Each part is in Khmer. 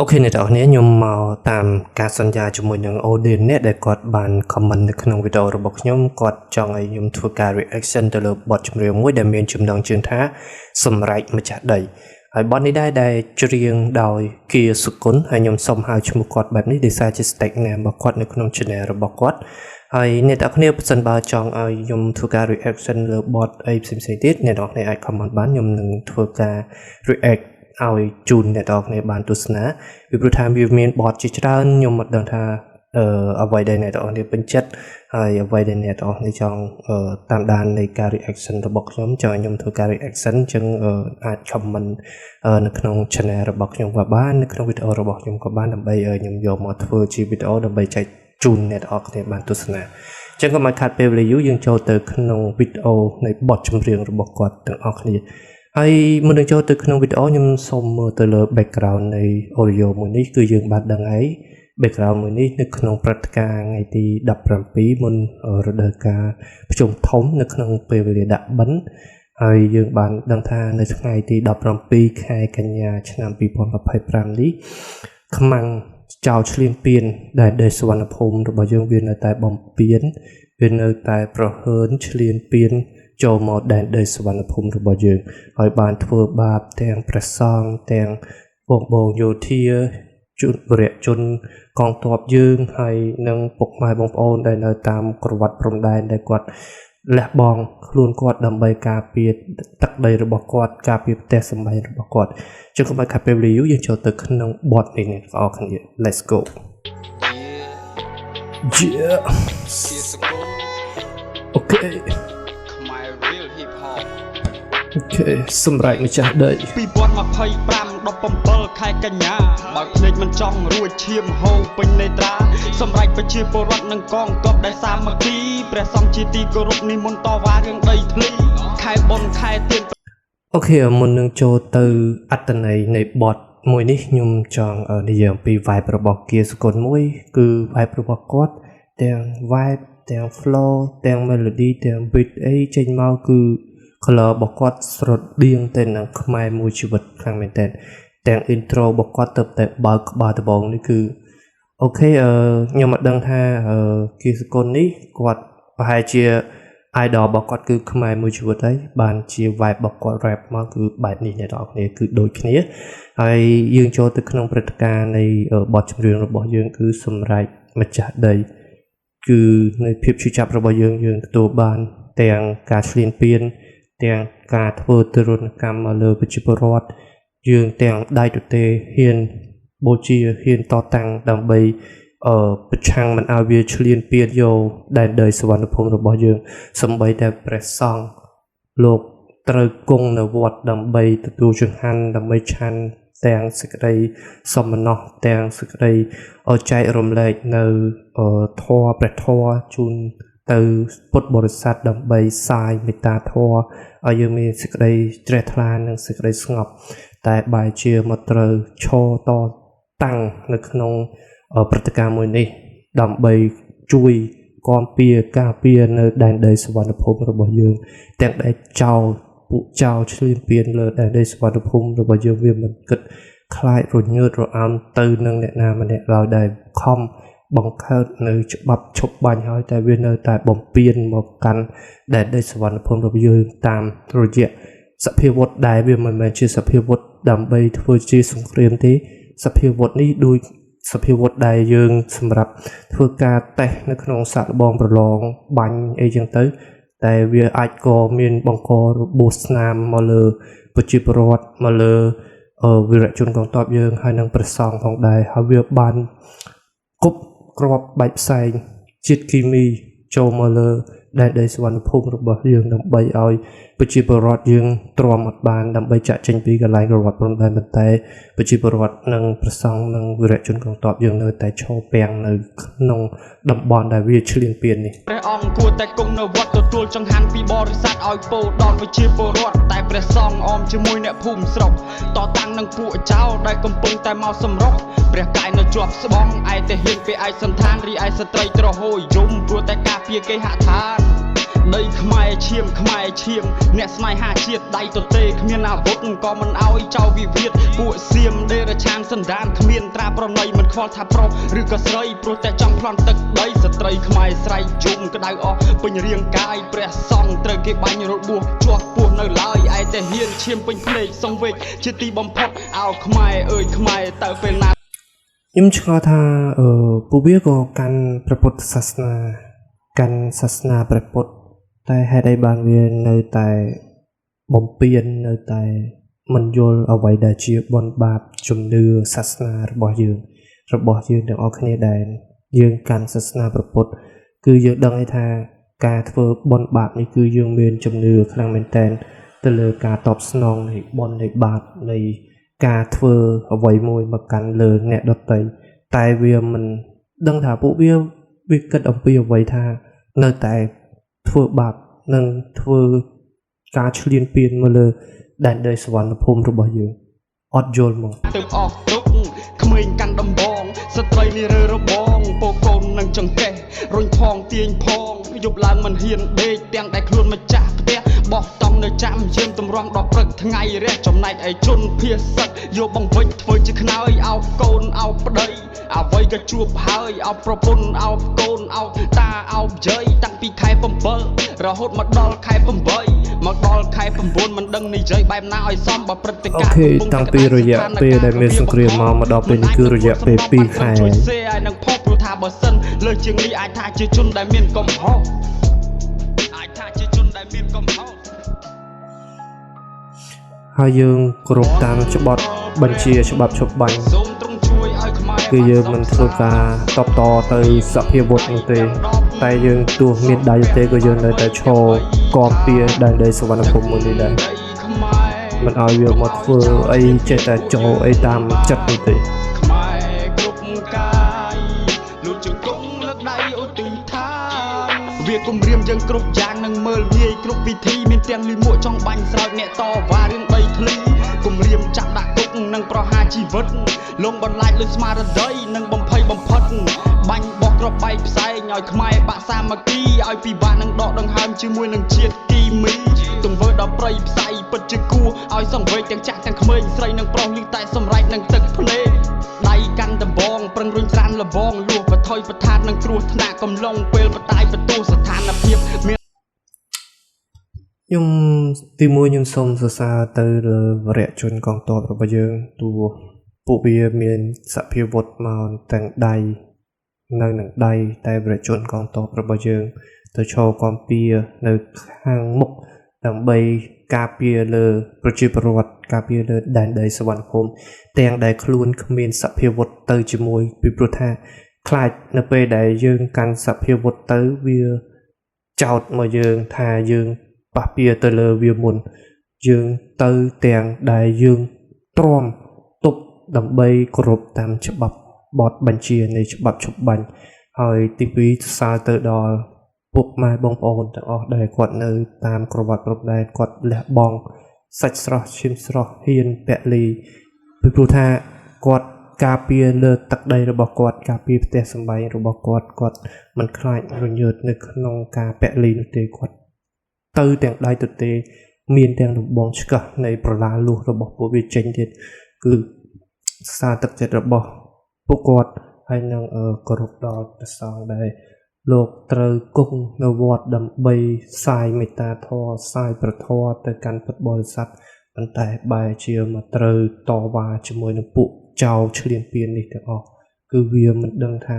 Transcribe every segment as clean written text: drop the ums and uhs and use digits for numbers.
អូខេអ្នកទាំងអស់គ្នាខ្ញុំមកតាមការសន្យាជាមួយនឹង audience អ្នកដែលគាត់បាន comment នៅក្នុងវីដេអូរបស់ខ្ញុំគាត់ចង់ឲ្យខ្ញុំធ្វើការ reaction ទៅលើបទចម្រៀងមួយដែលមានចំណងជើងថាសម្រេចម្ចាស់ដីហើយបទនេះដែរដែលច្រៀងដោយគៀសុគន្ធហើយខ្ញុំសូមហៅឈ្មោះគាត់បែបនេះដោយសារជា stake name របស់គាត់នៅក្នុង channel របស់គាត់ហើយអ្នកទាំងអស់គ្នាបើសិនបើចង់ឲ្យខ្ញុំធ្វើការ reaction លើបទអីផ្សេងៗទៀតអ្នកទាំងអស់គ្នាអាច comment បានខ្ញុំនឹងធ្វើការ reactឲ្យជូនអ្នកទាំងអស់គ្នាបានទស្សនាពីព្រោះថាវាមានបទជាច្រើនខ្ញុំមិនដឹងថាអ្វីដែលអ្នកទាំងអស់គ្នាពេញចិត្តហើយអ្វីដែលអ្នកទាំងអស់គ្នាចង់តាមដាននៃការ reaction របស់ខ្ញុំចង់ឲ្យខ្ញុំធ្វើការ reaction អញ្ចឹងអាច comment នៅក្នុង channel របស់ខ្ញុំក៏បាននៅក្នុងវីដេអូរបស់ខ្ញុំក៏បានដើម្បីឲ្យខ្ញុំយកមកធ្វើជាវីដេអូដើម្បីចែកជូនអ្នកទាំងអស់គ្នាបានទស្សនាអញ្ចឹងក៏មិនខាត់ពេលវេលាយូរយើងចូលទៅក្នុងវីដេអូនៃបទចម្រៀងរបស់គាត់ទាំងអស់គ្នាហើយមុននឹងចូលទៅក្នុងវីដេអូខ្ញុំសូមមើលទៅលើ background នៃ audio មួយនេះគឺយើងបានដឹងហើយ background មួយនេះនៅក្នុងព្រឹត្តិការណ៍ថ្ងៃទី17មុនរដូវកាលប្រជុំធំនៅក្នុងពេលវេលាដាក់បិណ្ឌហើយយើងបានដឹងថានៅថ្ងៃទី17ខែកញ្ញាឆ្នាំ2025នេះខ្មាំងចោលឈ្លានពានដែលសុវណ្ណភូមិរបស់យើងវានៅតែបំពេញវានៅតែប្រហើនឈ្លានពានចូលមកដែនដីសុវណ្ណភូមិរបស់យើងហើយបានធ្វើបាបទាំងព្រះសង្ឃទាំងបងយោធាជនបរិយជនកងទ័ពយើងហើយនិងពុកម៉ែបងប្អូនដែលនៅតាមក្រវ៉ាត់ព្រំដែនដែលគាត់លះបង់ខ្លួនគាត់ដើម្បីការពារទឹកដីរបស់គាត់ការពារផ្ទះសម្បែងរបស់គាត់ចឹងកុំឲ្យខាត់ពេលវេលាយូរយើងចូលទៅក្នុងបទនេះអ្នកទាំងអស់គ្នា Let's go Yeah Okayអូខេសម្រេចម្ចាស់ដី2025 17ខែកញ្ញាបើភ្នែកមិនចង់រួចឈាមហូរពេញនេត្រាសម្រេចប្រជាពលរដ្ឋនិងកងទ័ពដែលសាមគ្គីព្រះសង្ឃជាទីគោរពនិមន្តតវ៉ារឿងដីធ្លីខែបុណ្យខែទៀនអូខេមុននឹងចូលទៅអត្ថន័យនៃបទមួយនេះខ្ញុំចង់និយាយអំពី vibe របស់គៀសុគន្ធមួយគឺ vibe របស់គាត់ទាំង vibe ទាំង flow ទាំង melody ទាំង beat អីចេញមកគឺ color របស់គាត់ស្រដៀងទៅនឹងខ្មែរមួយជីវិតខ្លាំងមែនទែនទាំង intro របស់គាត់ទៅតែបើកក្បាលដំបងនេះគឺអូខេខ្ញុំមិនដឹងថាគីសកុននេះគាត់ប្រហែលជា idol របស់គាត់គឺខ្មែរមួយជីវិតហើយបានជា vibe របស់គាត់ rap មកគឺបែបនេះអ្នកនរគ្នាគឺដូចគ្នាហើយយើងចូលទៅក្នុងព្រឹត្តិការណ៍នៃបទចម្រៀងរបស់យើងគឺសម្រេចម្ចាស់ដីគឺនៅភាពឈឺចាប់របស់យើងទទួលបានទាំងការឈ្លានពានទាំងការធ្វើទរណកម្មមកលើប្រជាពលរដ្ឋយើងទាំងដៃទទេហ៊ានបូជាហ៊ានតតាំងដើម្បីប្រឆាំងមិនឲ្យវាឈ្លានពានយកដែនដីសុវណ្ណភូមិរបស់យើងសម្បីតែព្រះសង្ឃលោកត្រូវគង់នៅវត្តដើម្បីទទួលចង្ហាន់ដើម្បីឆាន់ទាំងសេចក្តីសមណោះទាំងសេចក្តីចែករំលែកនៅធម៌ព្រះធម៌ជូនទៅពុទ្ធបរិស័ទដើម្បីសាយមេត្តាធម៌ឲ្យយើងមានសេចក្តីជ្រះថ្លានិងសេចក្តីស្ងប់តែបែរជាមកត្រូវឈរតតាំងនៅក្នុងព្រឹត្តិការណ៍មួយនេះដើម្បីជួយគាំពៀការពារនៅដែនដីសុវណ្ណភូមិរបស់យើងទាំងដែលពួកចោលឈ្លានពានលើដែនដីសុវណ្ណភូមិរបស់យើងវាមិនគិតខ្លាចរញើតរអាំទៅនឹងអ្នកណាម្នាក់ឡើយដែលខំបង្កើតនៅច្បាប់ឈប់បាញ់ហើយតែវានៅតែបំពេញមកកាន់ដែនដីសុវណ្ណភូមិរបស់យើងតាមរយៈសភាវុធដែលវាមិនមែនជាសភាវុធដើម្បីធ្វើជាសង្គ្រាមទេសភាវុធនេះដូចសភាវុធដែលយើងសម្រាប់ធ្វើការតេស្តនៅក្នុងសាកល្បងប្រឡងបាញ់អីចឹងទៅតែវាអាចក៏មានបង្ករបួសស្នាមមកលើប្រជាពលរដ្ឋមកលើវីរៈជនកងទ័ពយើងហើយនិងព្រះសង្ឃផងដែរហើយវាបានគប់ក្របបែកផ្សែងជាតិគីមីចូលមកលើដែនដីសុវណ្ណភូមិរបស់យើងដើម្បីឲ្យប្រជាពលរដ្ឋយើងទ្រាំអត់បានដើម្បីចាក់ចេញពីកន្លែងក្រវ៉ាត់ព្រំដែនប៉ុន្តែប្រជាពលរដ្ឋនិងប្រសង់និងវីរៈជនកងទ័ពយើងនៅតែឈរពាំងនៅក្នុងតំបន់ដែលវាឈ្លានពាននេះព្រះអង្គគួរតែគង់នៅវត្តទទួលចង្ហាន់ពីបរិស័ទឲ្យពោដល់ប្រជាពលរដ្ឋតែព្រះសង្ឃអមជាមួយអ្នកភូមិស្រុកតតាំងនឹងពួកចៅដែលកំពុងតែមកសម្រុកព្រះកាយនៅជាប់ស្បង់ឯតែហ៊ានពេលឯកសន្តានរីឯស្ត្រីត្រហូយយំព្រោះតែការពារគេហដ្ឋាន ដីខ្មែរឈាមអ្នកស្នេហាជាតិដៃទទេគ្មានអាវុធក៏មិនអោយចោលវិវាទពួកសៀមដេរឆានសន្តានគ្មានត្រាប្រណីមិនខ្វល់ថាប្រុសឬក៏ស្រីព្រោះតែចង់ប្លន់ទឹកដីស្ត្រីខ្មែរស្រែកជុំក្តៅអស់ពេញរាងកាយព្រះសង្ឃត្រូវគេបាញ់របួសជាប់ពោះនៅឡើយឯតែហ៊ានឈាមពេញភ្នែកសង្វេគជាទីបំផុតអោខ្មែរអើយខ្មែរទៅពេលណាខ្ញុំឆ្ងល់ថាពួកវាក៏កាន់ព្រះពុទ្ធសាសនាកាន់សាសនាព្រះពុទ្ធតែហេតុអីបានវានៅតែបំពេញនៅតែមិនយល់អ្វីដែលជាបុណ្យបាបជំនឿសាសនារបស់យើងទាំងអស់គ្នាដែលយើងកាន់សាសនាព្រះពុទ្ធគឺយើងដឹងថាការធ្វើបុណ្យបាបនេះគឺយើងមានជំនឿខ្លាំងមែនទែនទៅលើការតបស្នងនៃបុណ្យនៃបាបនៃការធ្វើអ្វីមួយមកកាន់លើអ្នកដទៃតែវាមិនដឹងថាពួកវាគិតអំពីអ្វីថានៅតែធ្វើបាបនិងធ្វើការឈ្លានពានមកលើដែនដីសវណ្ណភូមិរបស់យើងអត់យល់មកទៅអស់ទុកក្មេងកាន់ដំបងស្ត្រីនេះរើរបងពូកូននឹងចង្កេះរុញផងទាញផងយប់ឡើងមិនហ៊ានដេកទាំងតែខ្លួនម្ចាស់ផ្ទះបោះតង់នៅចាំយាមតម្រង់ដល់ព្រឹកថ្ងៃរះចំណែកឯជនភាសឹកយកបង្វិចធ្វើជាខ្នើយអោបកូនអោបប្តីអ្វីក៏ជួបហើយអោបប្រពន្ធអោបកូនអោបតាអោបយាយតាំងពីខែ7រហូតមកដល់ខែ8មកដល់ខែ9មិនដឹងនិយាយបែបណាឲ្យសមបើព្រឹត្តិការណ៍តាំងពីរយៈពេលដែលមានសង្គ្រាមមកដល់ពេលនេះគឺរយៈពេល2ខែហើយនឹងផុសព្រោះថាបើសិនលើជាងនេះអាចថាជាជនដែលមានកំហុសហើយយើងគោរពតាមច្បាប់បញ្ជាច្បាប់ឈប់បាញ់គឺយើងមិនធ្វើការតបតទៅសភាវុធនោះទេតែយើងទោះមានដៃទេក៏យើងនៅតែឈរគាំពៀដែនដីសវណ្ណភូមិមួយនេះដែរមិនឲ្យវាមកធ្វើអីចេះតែចូលអីតាមចិត្តនេះទេខ្មែរគ្រប់កាយលូតជង្គង់លើកដៃឧទ្ទិដ្ឋានវាគំរាមយើងគ្រប់យ៉ាងនឹងមើលងាយគ្រប់វិធីមានទាំងលីមួកចង់បាញ់ស្រោចអ្នកតវ៉ារឿងដីធ្លីគំរាមចាប់ដាក់គុកនិងប្រហារជីវិតលងបន្លាចលើស្មារតីនិងបំភ័យបំផិតបាញ់បោះក្របបែកផ្សែងឲ្យខ្មែរបាក់សាមគ្គីឲ្យពិបាកនឹងដកដង្ហើមជាមួយនឹងជាតិគីមីទង្វើដល់ព្រៃផ្សៃពិតជាគួរឲ្យសង្វេគទាំងចាស់ទាំងក្មេងស្រីនិងប្រុសលឺតែសម្រេចនឹងទឹកភ្នែកដៃកាន់ដំបងប្រឹងរុញច្រានលបងលួសបថុយប្រឋាននឹងគ្រោះថ្នាក់កំឡុងពេលបតាយបន្ទោស្ថានភាពមានខ្ញុំទីមួយខ្ញុំសូមសរសើរទៅលើវរៈជនកងទ័ពរបស់យើងទោះពួកវាមានសភាវុធមកទាំងដៃនៅនឹងដៃតែវរៈជនកងទ័ពរបស់យើងទៅឈរគាំពៀនៅខាងមុខដើម្បីការពារលើប្រជាពលរដ្ឋការពារលើដែនដីសវណ្ណភូមិទាំងដែលខ្លួនគ្មានសភាវុធទៅជាមួយពីព្រោះថាខ្លាចនៅពេលដែលយើងកាន់សភាវុធទៅវាចោទមកយើងថាយើងប៉ះពៀទៅលើវាមុនយើងទៅទាំងដែលយើងទ្រាំទប់ដើម្បីគោរពតាមច្បាប់បទបញ្ជានៃច្បាប់ឈប់បាញ់ហើយទី2សរសើរទៅដល់ពុកម៉ែបងប្អូនទាំងអស់ដែលគាត់នៅតាមក្រវ៉ាត់ព្រំដែនគាត់លះបង់សាច់ស្រស់ឈាមស្រស់ហ៊ានពលីពីព្រោះថាគាត់ការពារលើទឹកដីរបស់គាត់ការពារផ្ទះសម្បែងរបស់គាត់មិនខ្លាចរញើតនៅក្នុងការពលីនោះទេគាត់ទៅទាំងដៃទៅទេមានទាំងដំបងឆ្កឹះនៃប្រឡាលួសរបស់ពួកវាចេញទៀតគឺសារទឹកចិត្តរបស់ពួកគាត់ហើយនឹងគោរពដល់ព្រះសង្ឃដែលលោកត្រូវគង់នៅវត្តដើម្បីសាយមេត្តាធម៌សាយព្រះធម៌ទៅកាន់ពុទ្ធបរិស័ទប៉ុន្តែបែរជាមកត្រូវតវ៉ាជាមួយនឹងពួកចៅឈ្លានពាននេះទាំងអស់គឺវាមិនដឹងថា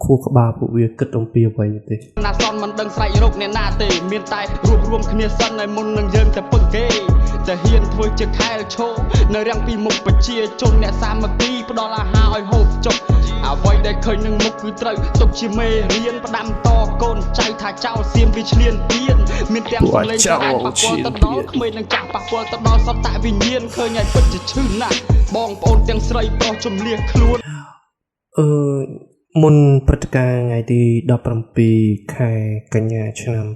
ខួរក្បាលពួកវាគិតអំពីអ្វីទេណាសនមិនដឹងស្រែករកអ្នកណាទេមានតែរួបរวมគ្នាសិនឲ្យមុននឹងយើងទៅពឹងគេតែហ៊ានធ្វើជាខែលឈោនៅរាំងពីមុខប្រជាជនអ្នកសាមគ្គីផ្ដល់អាហារឲ្យហូបចុកអ្វីដែលឃើញនឹងមុខគឺត្រូវទុកជាមេរៀនផ្ដាំតកូនចៅថាចៅសៀមវាឈ្លានពានមានទាំងសម្លេងដែលប៉ះពាល់ទៅដល់ក្មេងនិងចាស់ប៉ះពាល់ទៅដល់សត្វតវិញ្ញាណឃើញឲ្យពិតជាឈឺណាស់បងប្អូនទាំងស្រីប្រុសជំនះខ្លួនមុនព្រឹត្តិការណ៍ថ្ងៃទី17ខែកញ្ញាឆ្នាំ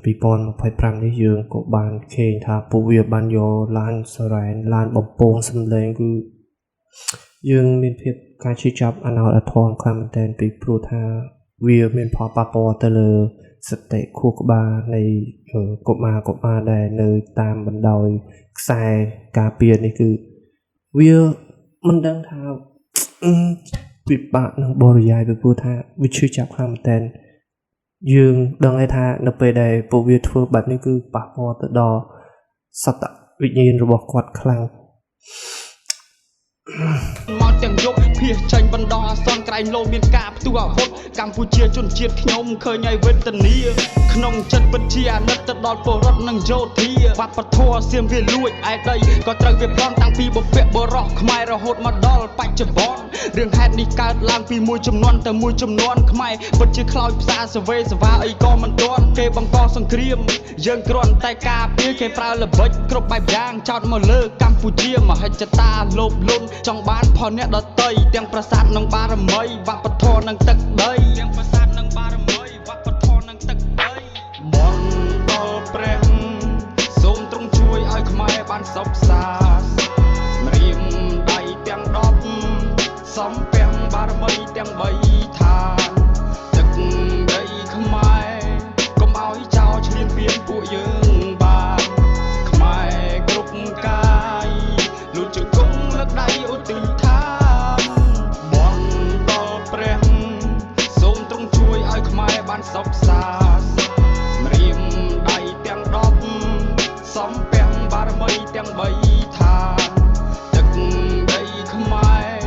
2025នេះយើងក៏បានឃើញថាពួកវាបានយកឡានសរ៉ែនឡានបំពងសម្លេងគឺយើងមានភាពការជឿចាប់អណោតអធមខ្លាំងមែនទែនពីព្រោះថា វាមានផលប៉ះពាល់ទៅលើសតិខួរក្បាលនៃកុមារដែលនៅតាមបណ្ដោយខ្សែការពារនេះគឺវាមិនដឹងថាពិបាកនឹងបរិយាយពីព្រោះថាវាឈឺចាប់ខ្លាំងមែនតើយើងដឹងហើយថានៅពេលដែលពួកវាធ្វើបែបនេះគឺប៉ះពាល់ទៅដល់សត្វវិញ្ញាណរបស់គាត់ខ្លាំងមកទាំងយកភៀសចេញបណ្ដោះអាសន្នក្រែងលោមានការផ្ទុះអាវុធកម្ពុជាជនជាតិខ្ញុំឃើញឲ្យវេទនាក្នុងចិត្តពិតជាអាណិតទៅដល់ពលរដ្ឋនិងយោធាវប្បធម៌សៀមវាលួចឯដីក៏ត្រូវវាប្លន់តាំងពីបុព្វបុរសខ្មែររហូតមកដល់បច្ចុប្បន្នរឿងហេតុនេះកើតឡើងពីមួយចំនួនទៅមួយចំនួនខ្មែរពិតជាខ្លោចផ្សារសវេសវាអីក៏មិនទាន់គេបង្កសង្គ្រាមយើងគ្រាន់តែការពារគេប្រើល្បិចគ្រប់បែបយ៉ាងចោតមកលើកម្ពុជាមហិច្ឆតាលោភលន់ចង់បានផលអ្នកដតីទាំងប្រាសាទនិងបារមីវប្បធម៌និងទឹកដីទាំងប្រាសាទនិងបារមីវប្បធម៌និងទឹកដីបនដល់ព្រះសូមទ្រង់ជួយឲ្យខ្មែរបានសុខសាន្តម្រាមដៃទាំង10សំពាំងបារមីទាំង3ឋានទឹកដីខ្មែរកុំឲ្យចោលឈ្លានពានពួកយើងបានខ្មែរគ្រប់កាយលួចជង្គង់លើកដៃឧទ្ទិដ្ឋានបនដល់ព្រះសូមទ្រង់ជួយឲ្យខ្មែរបានសុខសាន្តម្រាមដៃទាំង10សំពាំងបារមីទាំង3ឋានទឹកដីខ្មែរ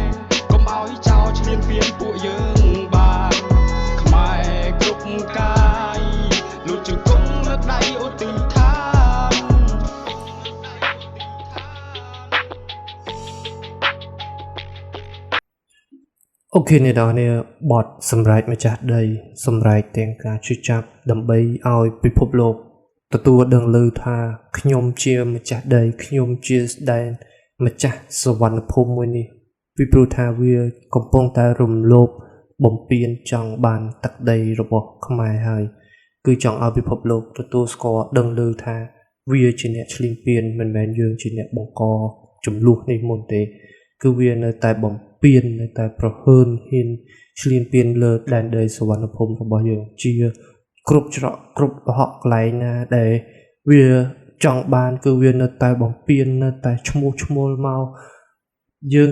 កុំឲ្យចោលឈ្លានពានពួកយើងបានខ្មែរគ្រប់កាយលួចជង្គង់លើកដៃឧទ្ទិដ្ឋានអូខេអ្នកនរនេះបទសម្រេចម្ចាស់ដីសម្រេចទាំងការជឿចាប់ដើម្បីឲ្យពិភពលោកទទួលដឹងឮថាខ្ញុំជាម្ចាស់ដីខ្ញុំជាស្ដេចម្ចាស់សវណ្ណភូមិមួយនេះពីព្រោះថាវាកំពុងតែរំលោភបំពានចង់បានទឹកដីរបស់ខ្មែរហើយគឺចង់ឲ្យពិភពលោកទទួលស្គាល់ដឹងឮថាវាជាអ្នកឈ្លានពានមិនមែនយើងជាអ្នកបង្កចំនួននេះមុនទេគឺវានៅតែបំពាននៅតែប្រហើនហ៊ានឈ្លានពានលើដែនដីសវណ្ណភូមិរបស់យើងជាគ្រប់ច្រកគ្រប់ហកកន្លែងណាដែលវាចង់បានគឺវានៅតែបំពាននៅតែឈ្មោះឈ្មោលមកយើង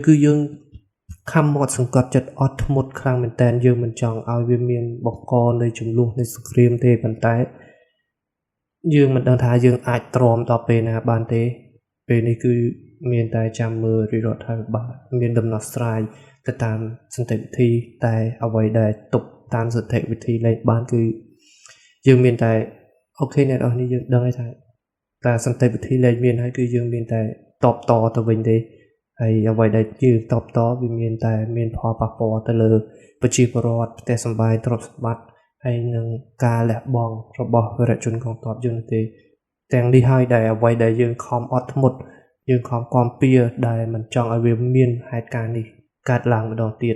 ខំមាត់សង្កត់ចិត្តអត់ធ្មត់ខ្លាំងមែនតើយើងមិនចង់ឲ្យវាមានបង្កនៃចំនួននៃសង្គ្រាមទេប៉ុន្តែយើងមិនដឹងថាយើងអាចទ្រាំដល់ពេលណាបានទេពេលនេះគឺមានតែចាំមើលរដ្ឋាភិបាលមានដំណោះស្រាយទៅតាមសន្តិវិធីតែអ្វីដែលទប់តាមសន្តិវិធីលែងបានគឺយើងមានតែអូខេអ្នកនរនេះយើងដឹងហើយថាតែសន្តិវិធីលែងមានហើយគឺយើងមានតែតបតទៅវិញទេហើយអ្វីដែលយើងតបតវាមានតែមានផលប៉ះពាល់ទៅលើប្រជាពលរដ្ឋផ្ទះសម្បែងទ្រព្យសម្បត្តិហើយនឹងការលះបង់របស់វីរៈជនកងទ័ពយើងទេទាំងនេះហើយដែលអ្វីដែលយើងខំអត់ធ្មត់យើងខំគាំពៀដែលមិនចង់ឲ្យវាមានហេតុការណ៍នេះកើតឡើងម្ដងទៀត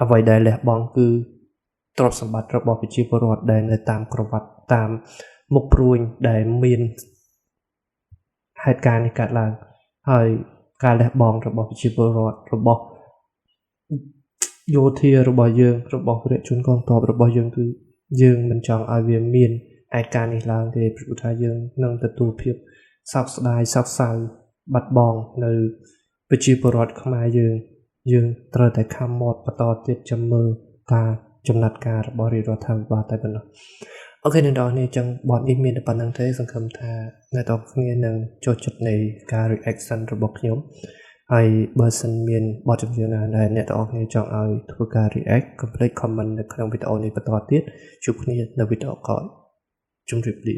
អ្វីដែលលះបង់គឺទ្រព្យសម្បត្តិរបស់ប្រជាពលរដ្ឋដែលនៅតាមក្រវ៉ាត់តាមមុខព្រួញដែលមានហេតុការណ៍នេះកើតឡើងហើយការលះបង់របស់ប្រជាពលរដ្ឋរបស់យោធារបស់យើងរបស់វីរៈជនកងទ័ពរបស់យើងគឺយើងមិនចង់ឲ្យវាមានហេតុការណ៍នេះឡើងទេព្រោះថាយើងនឹងទទួលភាពសោកស្ដាយសោកសៅបាត់បង់នៅប្រជាពលរដ្ឋខ្មែរយើងត្រូវតែខំមាត់បន្តទៀតចាំមើលការចំណាត់ការរបស់រដ្ឋាភិបាលតែប៉ុណ្ណោះអូខេអ្នកនរនេះចឹងបទនេះមានតែប៉ុណ្្នឹងទេសង្ឃឹមថាអ្នកទាំងគ្នានឹងចូលចិត្តនៃការ reaction របស់ខ្ញុំហើយបើសិនមានបទចម្រៀងណាដែលអ្នកទាំងគ្នាចង់ឲ្យធ្វើការ react complete comment នៅក្នុងវីដេអូនេះបន្តទៀតជួបគ្នានៅវីដេអូក្រោយជម្រាបលា